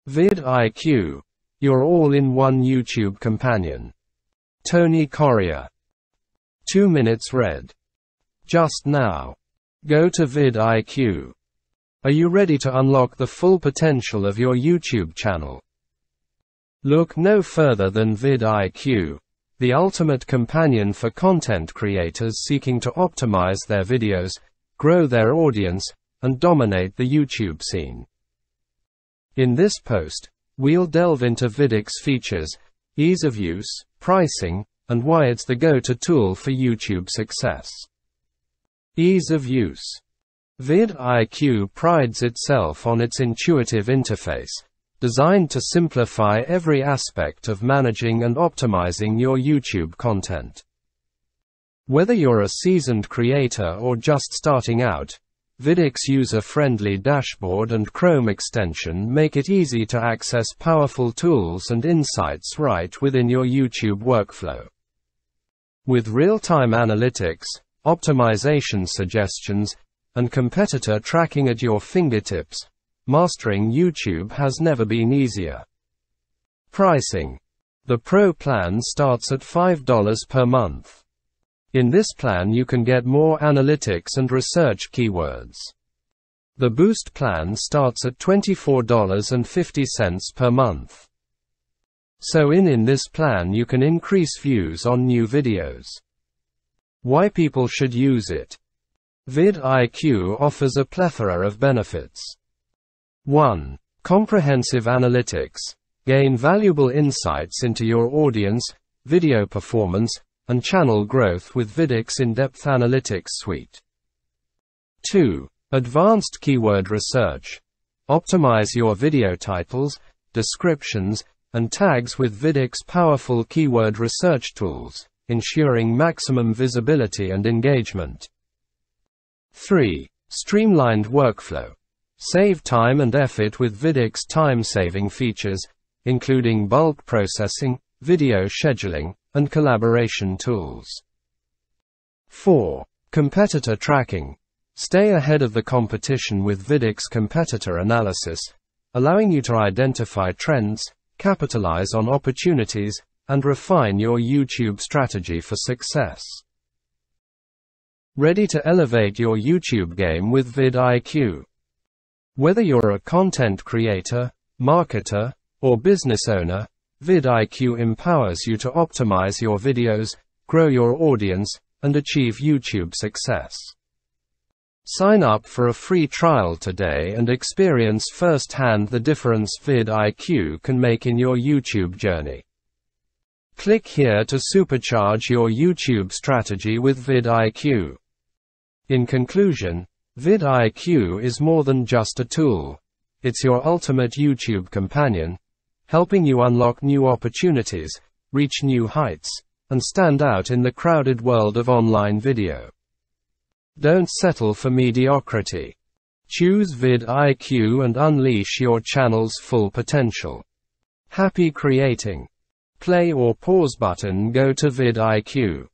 Vidiq, your all-in-one YouTube companion. Tony Correa. 2 minutes read. Just now. Go to Vidiq. Are you ready to unlock the full potential of your YouTube channel? Look no further than Vidiq, the ultimate companion for content creators seeking to optimize their videos, grow their audience, and dominate the YouTube scene. In this post, we'll delve into Vidiq's features, ease of use, pricing, and why it's the go-to tool for YouTube success. Ease of use. Vidiq prides itself on its intuitive interface, designed to simplify every aspect of managing and optimizing your YouTube content. Whether you're a seasoned creator or just starting out, Vidiq's user-friendly dashboard and Chrome extension make it easy to access powerful tools and insights right within your YouTube workflow. With real-time analytics, optimization suggestions, and competitor tracking at your fingertips, mastering YouTube has never been easier. Pricing. The Pro plan starts at $5 per month. In this plan you can get more analytics and research keywords. The Boost plan starts at $24.50 per month. So in this plan you can increase views on new videos. Why people should use it. Vidiq offers a plethora of benefits. 1. Comprehensive analytics. Gain valuable insights into your audience, video performance, and channel growth with Vidiq's in-depth analytics suite. 2. Advanced keyword research. Optimize your video titles, descriptions, and tags with Vidiq's powerful keyword research tools, ensuring maximum visibility and engagement. 3. Streamlined workflow. Save time and effort with Vidiq's time-saving features, including bulk processing, video scheduling, and collaboration tools. 4. Competitor tracking. Stay ahead of the competition with Vidiq's competitor analysis, allowing you to identify trends, capitalize on opportunities, and refine your YouTube strategy for success. Ready to elevate your YouTube game with Vidiq. Whether you're a content creator, marketer, or business owner, Vidiq empowers you to optimize your videos, grow your audience, and achieve YouTube success. Sign up for a free trial today and experience firsthand the difference Vidiq can make in your YouTube journey. Click here to supercharge your YouTube strategy with Vidiq. In conclusion, Vidiq is more than just a tool. It's your ultimate YouTube companion, helping you unlock new opportunities, reach new heights, and stand out in the crowded world of online video. Don't settle for mediocrity. Choose Vidiq and unleash your channel's full potential. Happy creating. Play or pause button. Go to Vidiq.